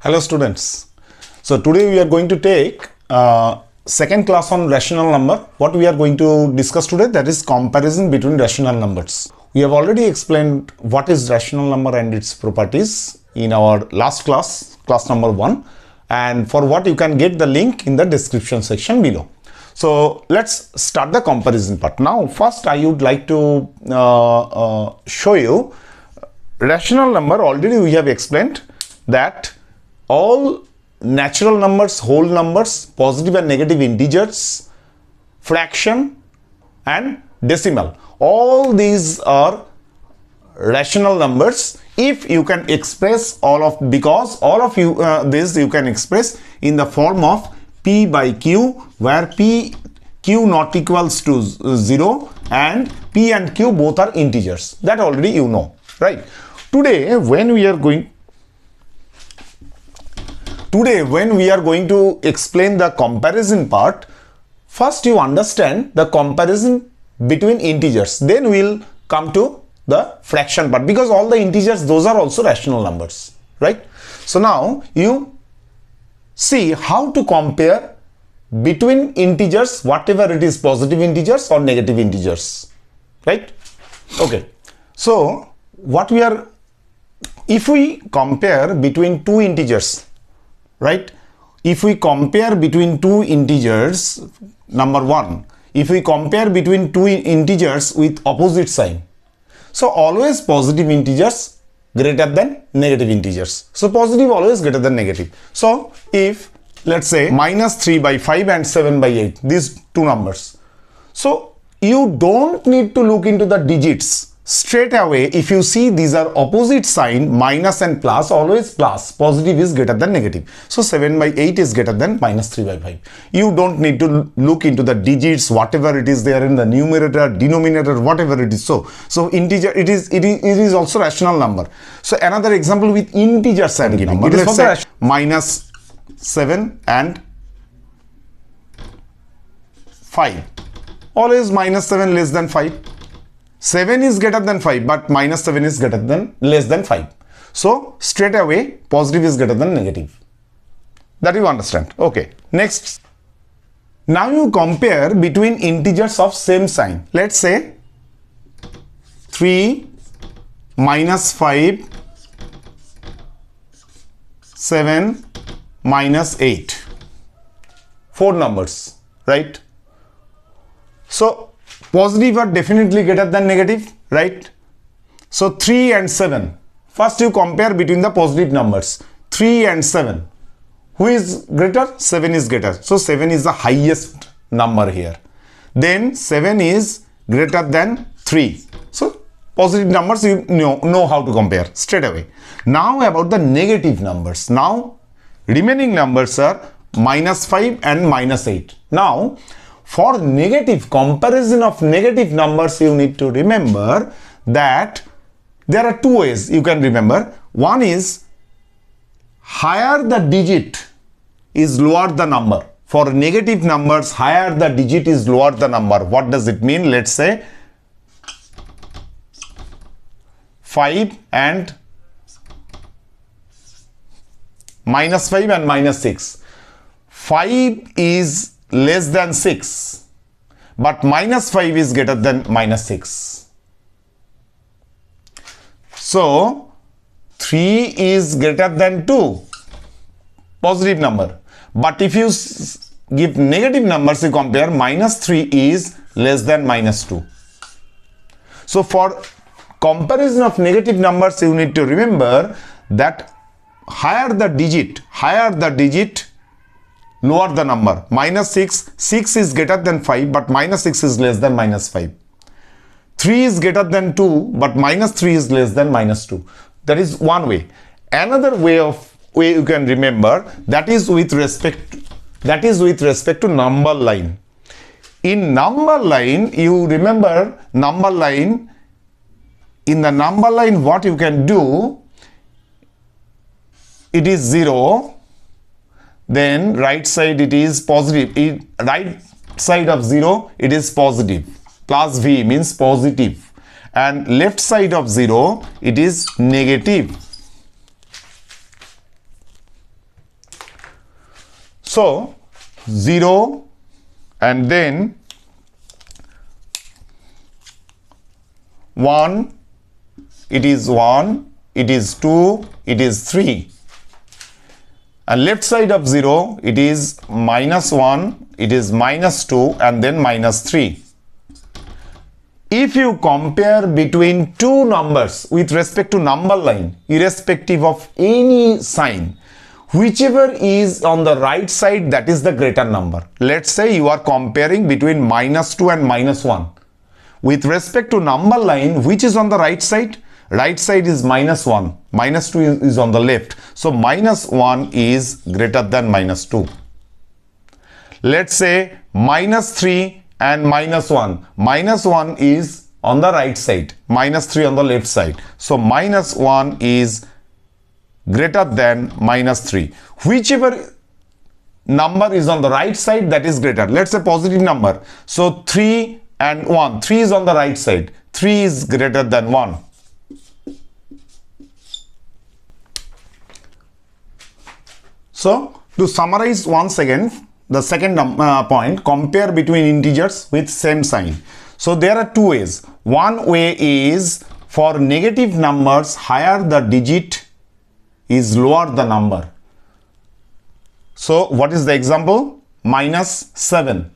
Hello students. So today we are going to take second class on rational number. What we are going to discuss today, that is comparison between rational numbers. We have already explained what is rational number and its properties in our last class, class number 1, and for what you can get the link in the description section below. So let's start the comparison part. Now first I would like to show you rational number. Already we have explained that all natural numbers, whole numbers, positive and negative integers, fraction and decimal, all these are rational numbers if you can express all of, because all of you this you can express in the form of p by q, where q not equals to 0 and p and q both are integers. That already you know, right? Today when we are going to explain the comparison part, first you understand the comparison between integers, then we'll come to the fraction part, because all the integers, those are also rational numbers, right? So now you see how to compare between integers, whatever it is, positive integers or negative integers, right? Okay, so if we compare between two integers, right? If we compare between two integers, number one, if we compare between two integers with opposite sign, so always positive integers greater than negative integers. So positive always greater than negative. So if let's say minus 3 by 5 and 7 by 8, these two numbers, so you don't need to look into the digits. Straight away, if you see these are opposite sign, minus and plus, always plus, positive is greater than negative. So 7 by 8 is greater than minus 3 by 5. You don't need to look into the digits, whatever it is there in the numerator, denominator, whatever it is. So integer, it is also rational number. So another example with integers I am giving. It is for minus 7 and 5. Always minus 7 less than 5. 7 is greater than 5, but minus 7 is greater than less than 5. So straight away positive is greater than negative. That you understand. Okay. Next. Now you compare between integers of same sign. Let's say 3 minus 5, 7 minus 8. 4 numbers, right? So positive are definitely greater than negative, right? So 3 and 7. First you compare between the positive numbers. 3 and 7. Who is greater? 7 is greater. So 7 is the highest number here. Then 7 is greater than 3. So positive numbers you know how to compare straight away. Now about the negative numbers. Now remaining numbers are minus 5 and minus 8. Now for negative comparison of negative numbers, you need to remember that there are two ways you can remember. One is higher the digit is lower the number. For negative numbers, higher the digit is lower the number. What does it mean? Let's say 5 and minus 5 and minus 6. 5 is less than 6, but minus 5 is greater than minus 6. So 3 is greater than 2, positive number. But if you give negative numbers, you compare, minus 3 is less than minus 2. So for comparison of negative numbers, you need to remember that higher the digit, lower the number. Minus 6 is greater than 5, but minus 6 is less than minus 5. 3 is greater than 2, but minus 3 is less than minus 2. That is one way. Another way you can remember, that is with respect to number line. In number line, you remember number line. In the number line, what you can do, it is 0. Then right side it is positive. Right side of 0 it is positive. Plus V means positive. And left side of 0 it is negative. So 0 and then 1, it is 1, it is 2, it is 3. And left side of 0, it is -1, it is -2 and then -3. If you compare between two numbers with respect to number line, irrespective of any sign, whichever is on the right side, that is the greater number. Let's say you are comparing between -2 and -1. With respect to number line, which is on the right side? Right side is -1, -2 is on the left. So -1 is greater than -2. Let's say -3 and -1. -1 is on the right side, -3 on the left side. So -1 is greater than -3. Whichever number is on the right side, that is greater. Let's say positive number. So 3 and 1. 3 is on the right side. 3 is greater than 1. So to summarize once again, the second point, compare between integers with same sign. So there are two ways. One way is for negative numbers, higher the digit is lower the number. So what is the example? -7,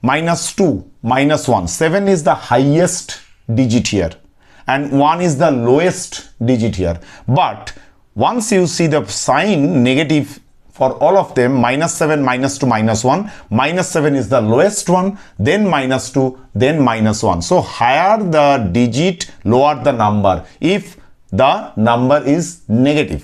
-2, -1. 7 is the highest digit here and 1 is the lowest digit here. But once you see the sign negative for all of them, -7, -2, -1, -7 is the lowest one, then -2, then -1. So higher the digit, lower the number if the number is negative.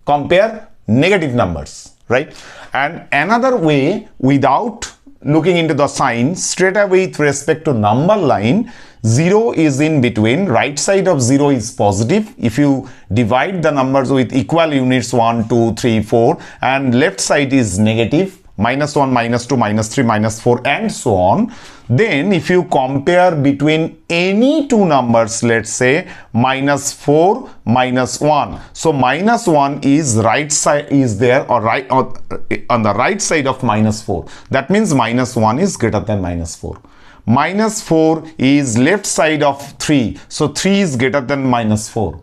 Compare negative numbers, right? And another way, without looking into the sign, straight away with respect to number line, 0 is in between. Right side of 0 is positive. If you divide the numbers with equal units 1, 2, 3, 4, and left side is negative, -1, -2, -3, -4 and so on. Then if you compare between any two numbers, let's say -4, -1. So -1 is right side is there or right or on the right side of -4. That means -1 is greater than -4. -4 is left side of 3. So 3 is greater than -4.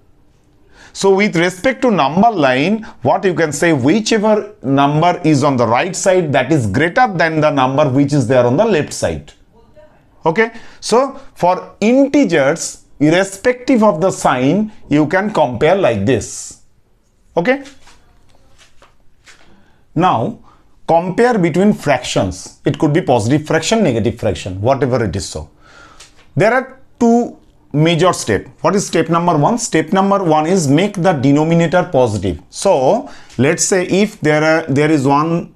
So with respect to number line, what you can say, whichever number is on the right side, that is greater than the number which is there on the left side. Okay. So for integers, irrespective of the sign, you can compare like this. Okay. Now compare between fractions. It could be positive fraction, negative fraction, whatever it is. So there are two major step. What is step number 1? Step number 1 is make the denominator positive. So let's say if there is one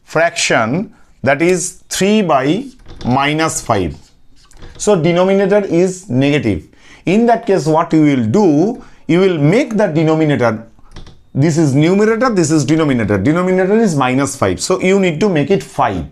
fraction, that is 3 by -5. So denominator is negative. In that case, what you will do, you will make the denominator, this is numerator, this is denominator. Denominator is -5. So you need to make it 5.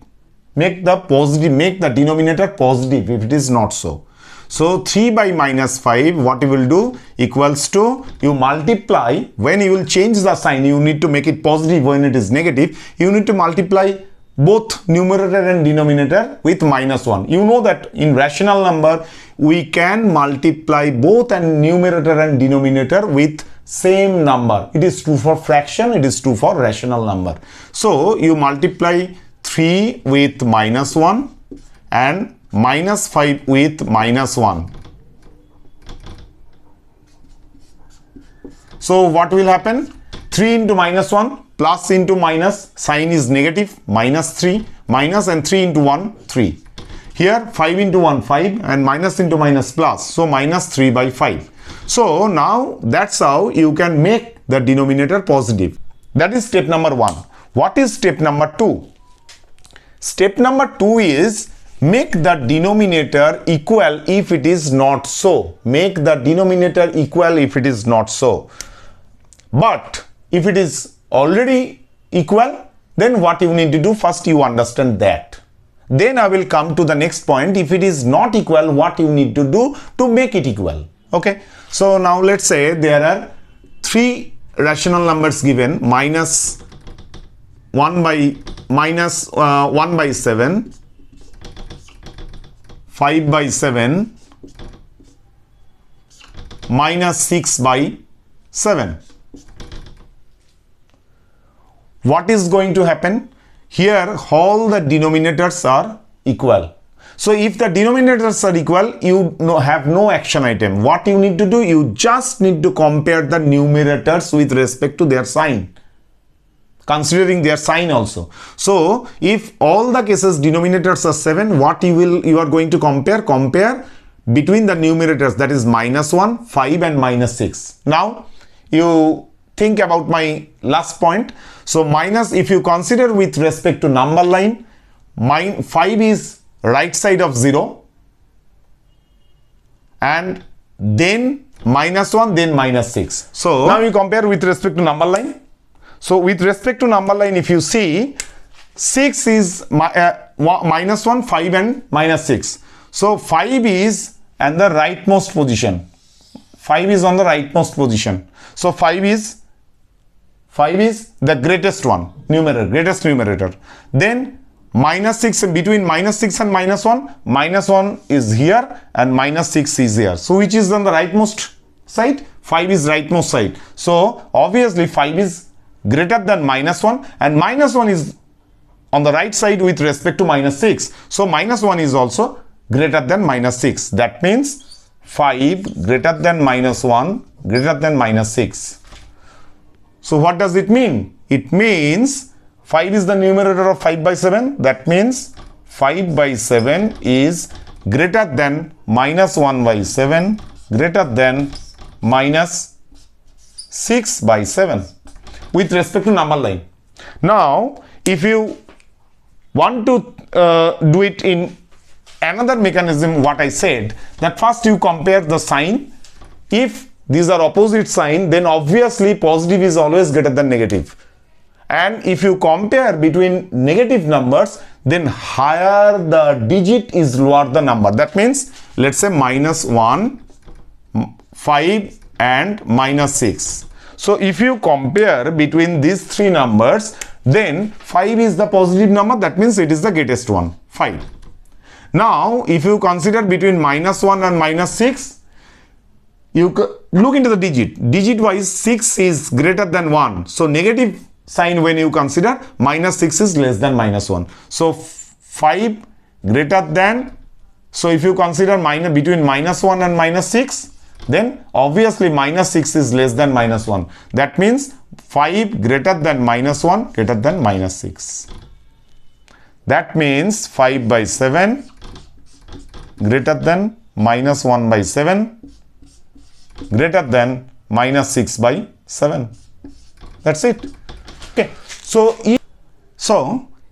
Make the denominator positive if it is not so. So 3 by -5, what you will do, equals to, you multiply. When you will change the sign, you need to make it positive. When it is negative, you need to multiply both numerator and denominator with -1. You know that in rational number, we can multiply both and numerator and denominator with same number. It is true for fraction, it is true for rational number. So you multiply 3 with -1 and -5 with -1. So what will happen? 3 into -1 plus into minus, sign is negative, -3, minus, and 3 into 1, 3. Here 5 into 1, 5, and minus into minus plus, so -3 by 5. So now that's how you can make the denominator positive. That is step number 1. What is step number 2? Step number 2 is make the denominator equal if it is not so. Make the denominator equal if it is not so. But if it is already equal, then what you need to do, first you understand that. Then I will come to the next point. If it is not equal, what you need to do to make it equal. Okay. So now let's say there are three rational numbers given, minus 1 by 7, 5 by 7, minus 6 by 7. What is going to happen? Here all the denominators are equal. So if the denominators are equal, you have no action item. What you need to do? You just need to compare the numerators with respect to their sign, considering their sign also. So if all the cases denominators are 7, what you are going to compare between the numerators, that is minus 1, 5 and minus 6. Now you think about my last point. So minus, if you consider with respect to number line, 5 is right side of 0, and then minus 1, then minus 6. So now you compare with respect to number line. So with respect to number line, if you see, 6 is minus 1, 5 and minus 6. So 5 is at the rightmost position. 5 is on the rightmost position. So 5 is the greatest one, greatest numerator. Then minus 6, between minus 6 and minus 1 is here and minus 6 is here. So which is on the rightmost side? 5 is rightmost side. So obviously 5 is greater than minus 1, and minus 1 is on the right side with respect to minus 6. So minus 1 is also greater than minus 6. That means 5 greater than minus 1 greater than minus 6. So what does it mean? It means 5 is the numerator of 5 by 7. That means 5 by 7 is greater than minus 1 by 7 greater than minus 6 by 7 with respect to number line. Now if you want to do it in another mechanism, what I said, that first you compare the sign. If these are opposite sign, then obviously positive is always greater than negative. And if you compare between negative numbers, then higher the digit is lower the number. That means let's say minus 1, 5 and minus 6. So if you compare between these three numbers, then 5 is the positive number. That means it is the greatest one, 5. Now if you consider between minus 1 and minus 6, you look into the digit wise, 6 is greater than 1. So negative sign when you consider, minus 6 is less than minus 1. So 5 greater than, so if you consider between minus 1 and minus 6, then obviously minus 6 is less than minus 1. That means 5 greater than minus 1 greater than minus 6. That means 5 by 7 greater than minus 1 by 7 greater than minus 6 by 7. That's it. Okay. So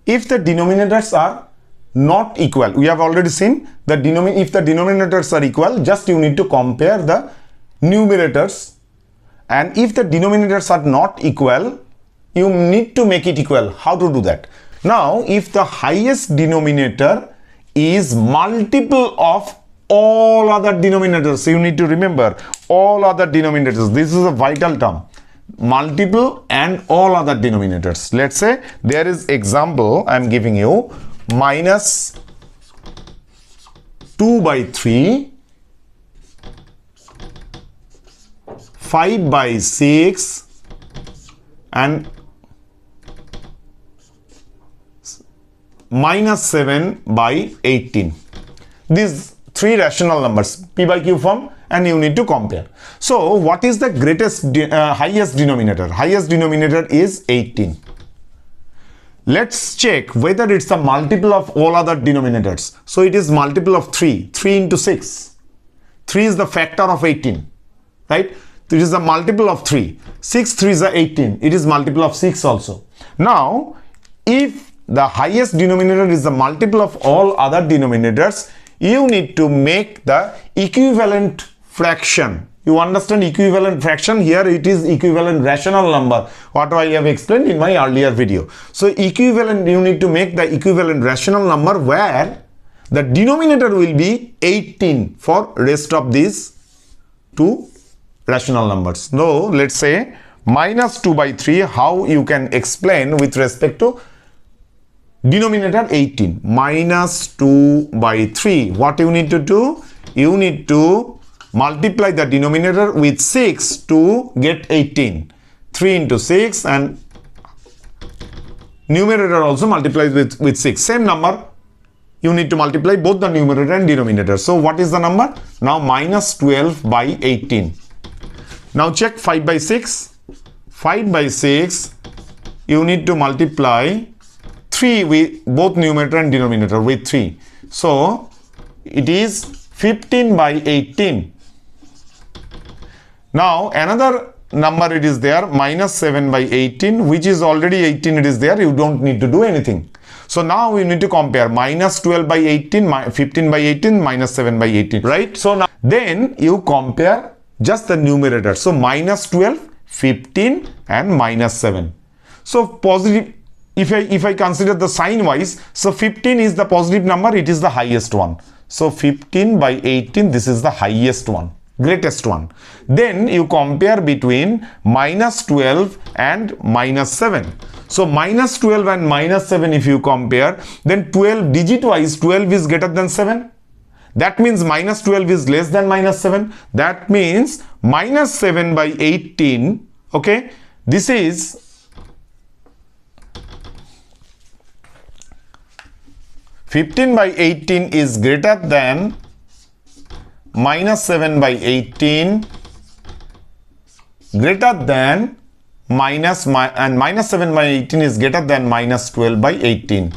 if the denominators are not equal, we have already seen that if the denominators are equal, just you need to compare the numerators, and if the denominators are not equal, you need to make it equal. How to do that? Now if the highest denominator is multiple of all other denominators, you need to remember all other denominators. This is a vital term, multiple and all other denominators. Let's say there is example I am giving you, minus 2 by 3, 5 by 6 and minus 7 by 18. These three rational numbers, p by q form, and you need to compare. So what is the highest denominator? Highest denominator is 18. Let's check whether it's a multiple of all other denominators. So it is multiple of 3 into 6. 3 is the factor of 18, right? It is a multiple of 3. 6 3 is 18. It is multiple of 6 also. Now if the highest denominator is the multiple of all other denominators, you need to make the equivalent fraction. You understand equivalent fraction? Here it is equivalent rational number, what I have explained in my earlier video. So equivalent, you need to make the equivalent rational number where the denominator will be 18 for rest of these two rational numbers. No, let's say minus 2 by 3, how you can explain with respect to denominator 18. Minus 2 by 3. What you need to do? You need to multiply the denominator with 6 to get 18. 3 into 6 and numerator also multiplies with 6. Same number. You need to multiply both the numerator and denominator. So what is the number? Now minus 12 by 18. Now check 5 by 6. 5 by 6, you need to multiply 3 with both numerator and denominator with 3. So it is 15 by 18. Now another number it is there, minus 7 by 18, which is already 18, it is there. You don't need to do anything. So now we need to compare minus 12 by 18, 15 by 18, minus 7 by 18, right? So now then you compare just the numerator. So minus 12, 15 and minus 7. So positive, if I consider the sign wise, so 15 is the positive number, it is the highest one. So 15 by 18, this is the highest one, greatest one. Then you compare between minus 12 and minus 7. So minus 12 and minus 7, if you compare, then 12 digit wise, 12 is greater than 7. That means minus 12 is less than minus 7. That means minus 7 by 18, okay, this is 15 by 18 is greater than minus 7 by 18, greater than minus 7 by 18 is greater than minus 12 by 18.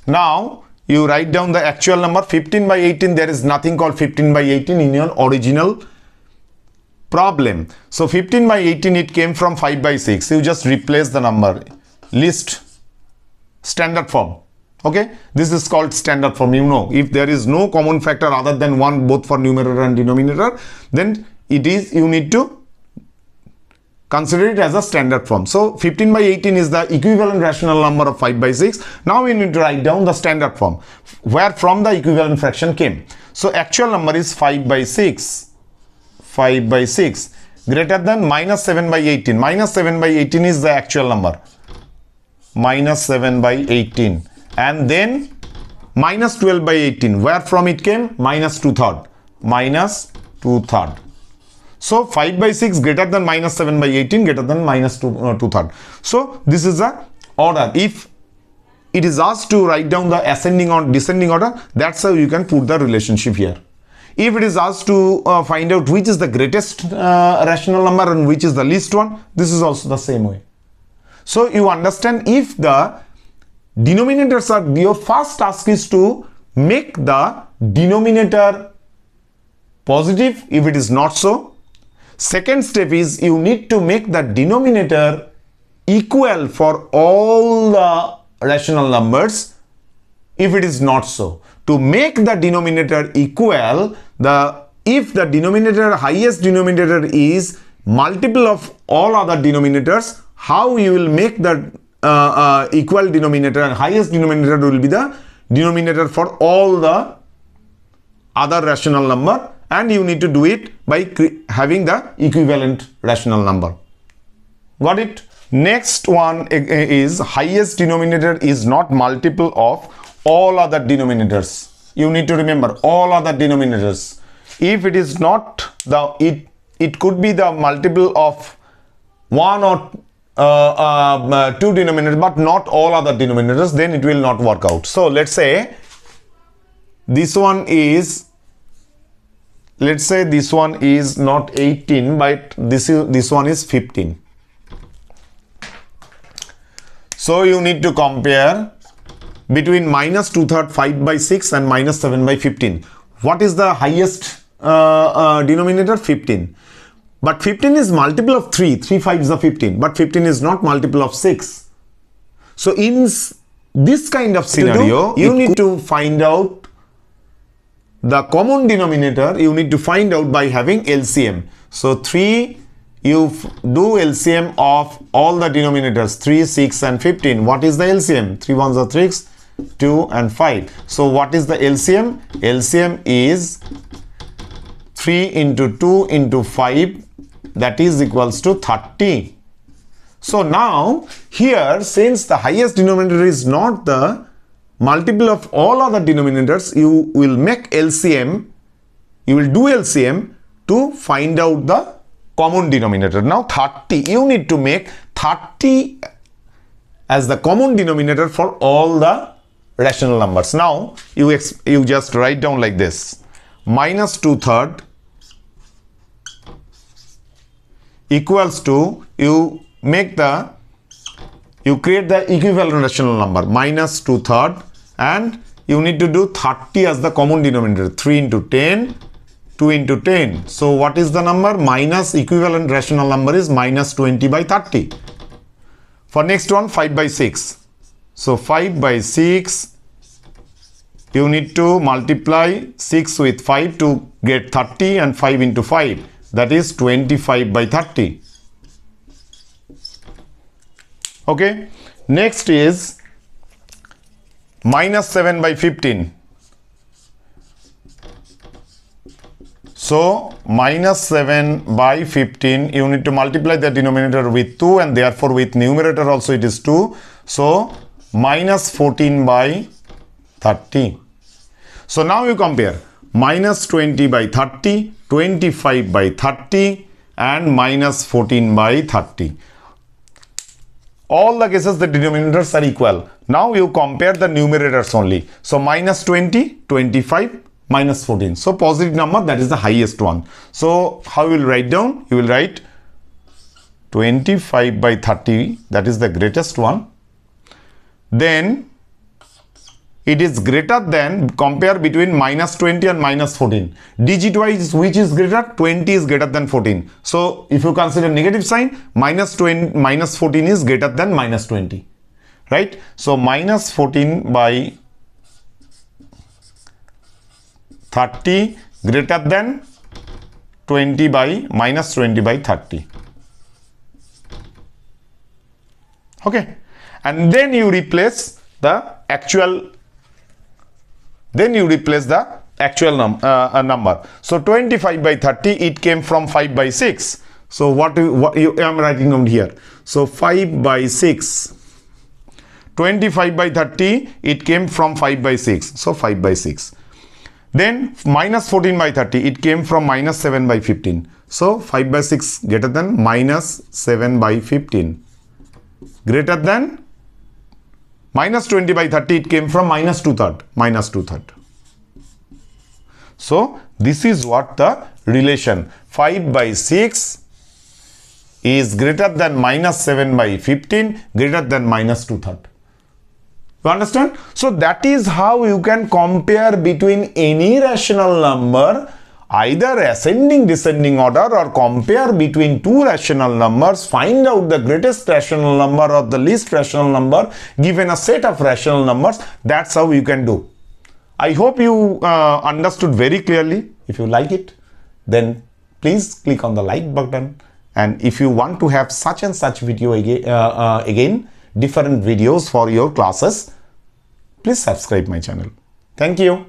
Now you write down the actual number 15 by 18. There is nothing called 15 by 18 in your original problem. So 15 by 18, it came from 5 by 6. You just replace the number, list, standard form. Okay, this is called standard form. You know, if there is no common factor other than 1 both for numerator and denominator, then it is, you need to consider it as a standard form. So 15 by 18 is the equivalent rational number of 5 by 6. Now we need to write down the standard form where from the equivalent fraction came. So actual number is 5 by 6. 5 by 6 greater than minus 7 by 18. Minus 7 by 18 is the actual number. Minus 7 by 18. And then minus 12 by 18. Where from it came? Minus 2/3. Minus 2/3. So 5 by 6 greater than minus 7 by 18, greater than minus 2/3. So this is the order. If it is asked to write down the ascending or descending order, that's how you can put the relationship here. If it is asked to find out which is the greatest rational number and which is the least one, this is also the same way. So you understand, if the denominators are, your first task is to make the denominator positive if it is not so. Second step is you need to make the denominator equal for all the rational numbers if it is not so. To make the denominator equal, if the denominator, highest denominator is multiple of all other denominators, how you will make the equal denominator, and highest denominator will be the denominator for all the other rational number, and you need to do it by having the equivalent rational number. Got it? Next one is highest denominator is not multiple of all other denominators. You need to remember all other denominators. If it is not it could be the multiple of one or two denominators, but not all other denominators, then it will not work out. So let's say this one is, let's say this one is not 18, but this one is 15. So you need to compare between minus 2/3 5 by 6 and minus 7 by 15. What is the highest denominator? 15. But 15 is multiple of 3. 3 5s are 15. But 15 is not multiple of 6. So in this kind of scenario, you need to find out the common denominator. You need to find out by having LCM. So 3, you do LCM of all the denominators, 3, 6 and 15. What is the LCM? 3 1s are 3, 2 and 5. So what is the LCM? LCM is 3 into 2 into 5. that is equals to 30. So now here, since the highest denominator is not the multiple of all other denominators, you will make LCM, you will do LCM to find out the common denominator. Now 30, you need to make 30 as the common denominator for all the rational numbers. Now you just write down like this: minus 2/3 equals to, you create the equivalent rational number, minus 2/3, and you need to do 30 as the common denominator. 3 into 10, 2 into 10. So what is the number? Minus equivalent rational number is minus 20 by 30. For next one, 5 by 6. So 5 by 6, you need to multiply 6 with 5 to get 30, and 5 into 5, that is 25 by 30. Okay. Next is minus 7 by 15. So minus 7 by 15, you need to multiply the denominator with 2, and therefore with numerator also it is 2. So minus 14 by 30. So now you compare minus 20 by 30, 25 by 30, and minus 14 by 30. All the cases the denominators are equal. Now you compare the numerators only. So minus 20, 25, minus 14. So positive number, that is the highest one. So how you will write down? You will write 25 by 30, that is the greatest one. Then it is greater than, compare between minus 20 and minus 14. Digit wise, which is greater? 20 is greater than 14. So if you consider negative sign, minus 14 is greater than minus 20. Right? So minus 14 by 30 greater than 20 by minus 20 by 30. Okay. And then you replace the actual number. So 25 by 30, it came from 5 by 6. So what you am writing down here. So 5 by 6. 25 by 30, it came from 5 by 6. So 5 by 6. Then minus 14 by 30, it came from minus 7 by 15. So 5 by 6 greater than minus 7 by 15. Greater than minus 20 by 30, it came from minus 2/3. Minus 2/3. So this is what the relation. 5 by 6 is greater than minus 7 by 15, greater than minus 2/3. You understand? So that is how you can compare between any rational number, either ascending, descending order, or compare between two rational numbers, find out the greatest rational number or the least rational number given a set of rational numbers. That's how you can do. I hope you understood very clearly. If you like it, then please click on the like button. And if you want to have such and such video again, different videos for your classes, please subscribe my channel. Thank you.